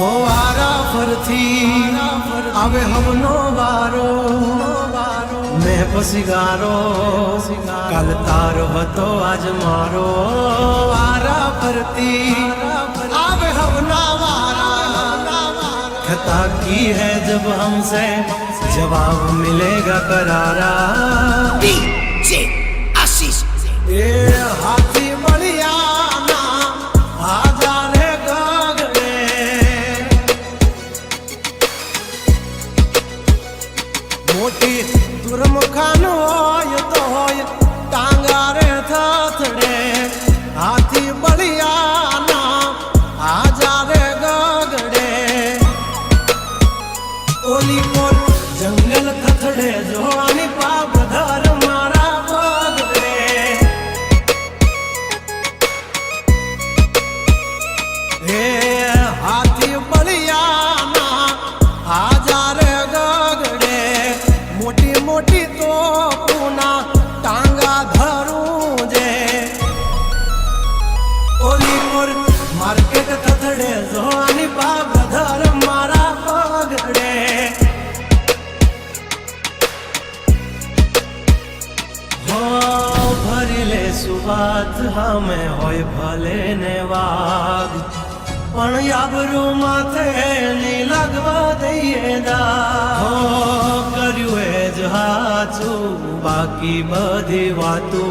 हो वारा फरथी आवे हमनो वारो मैं पसिगारो कल तारो हतो आज मारो वारा फरती आवे हमना वारा खता की है जब हमसे जवाब मिलेगा करारा डीजे आशीष ए हाथी बलिया मोटी दुर्मुखान होय तो होय टांगा रे थथड़े हाथी बलिया ना आजा रे गगड़े ओली कोर जंगल थथड़े जोनी पाप धर मारा बगड़े हे हाथी बलिया ना आजा रे मोटी तो पूना टांगा धरू जे ओली मोर मार्केट थथड़े जोनी पाप धर मारा पगड़े हो भरिले सुबात हमें होय भले ने वाग पण याबरू माथे नी लगवा दઈએ दા हो કર્યું એ જ હાચું બાકી બધી વાતો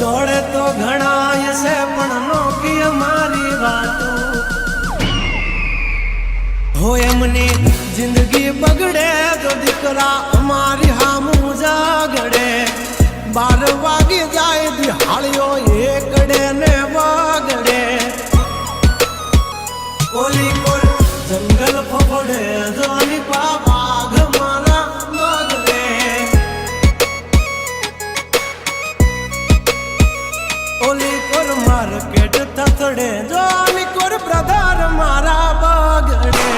દોડે તો ઘણાય છે પણ નોકી અમારી વાતો हो એમની જિંદગી બગડે તો દીકરા અમારી હામું જાગડે 12 વાગે જાય દિહાળીઓ એકડે ને વાગડે ओली कोर जंगल फफड़े जोनी पाग मारा मगरे ओली कोर मार्केट थथड़े जोनी कोर ब्रदर मारा बगड़े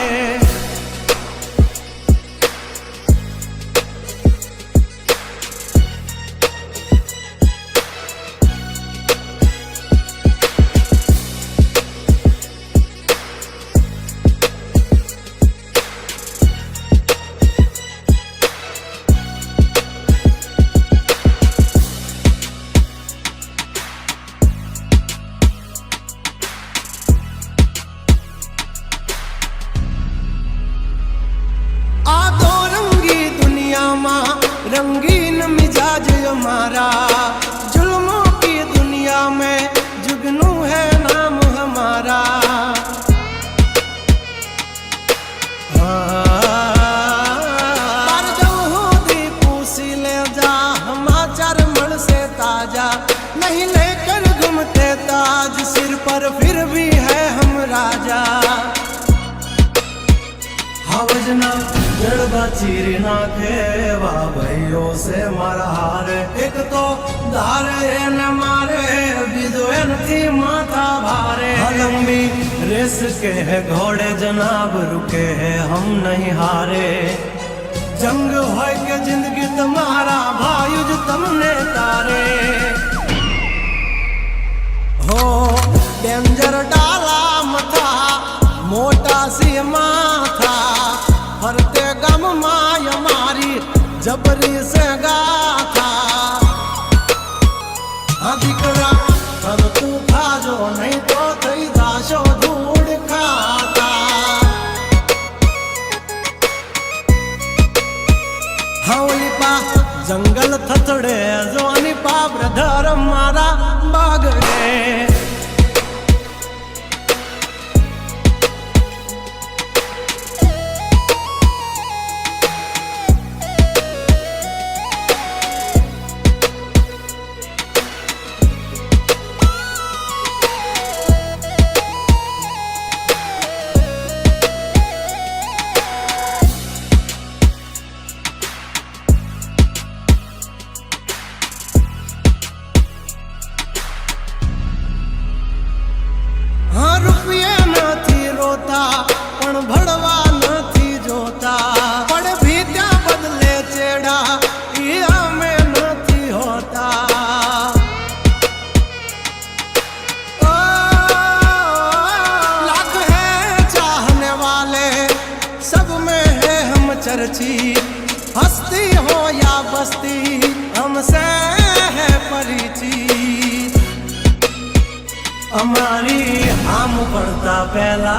रंगीन मिजाज हमारा जुल्मों की दुनिया में जुगनू है नाम हमारा पर जो दी पूसी ले जा समाचार मण से ताजा नहीं लेकर घूमते ताज सिर पर फिर भी है हम राजा हवजना जड़बा चीरी नाखे वाह भाइयों से मारा हारे एक तो धारे न मारे बीजो थी माथा भारे लंबी रेस के है घोड़े जनाब रुके हैं हम नहीं हारे जंग हो के जिंदगी तुम्हारा भायुज तुमने तारे हो डेंजर डाला मथा मोटा सी माथा फरते गम माय मारी जबरी से गाथा दीकरा कर तू खाजो नहीं तो थई दाशो धूड़ खाता हवली पा जंगल थथड़े जोनी पा ब्रदर मारा बागड़े खर्ची हस्ती हो या बस्ती हमसे है परिचित અમારી આમ પડતા પહેલા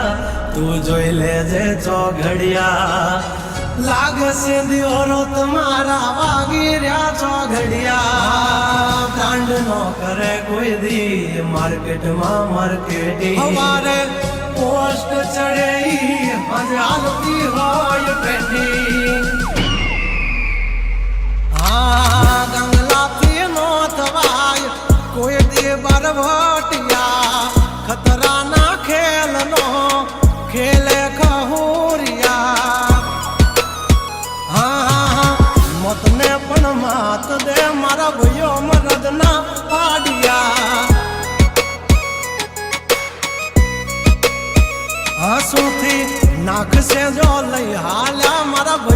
તું જોઈ લેજે ચોઘડિયા લાગશે દિયોરો તમારા વાગી રહ્યા ચોઘડિયા બ્રાન્ડ નો કરે કોઈ દી માર્કેટમાં માર્કેટિંગ અમારે પોસ્ટ ચડે મજા આવતી હોય પેટી હા ગંગલાથી નો થવાય કોઈ દે બરવટિયા ખતરાના ખેલનો ખેલ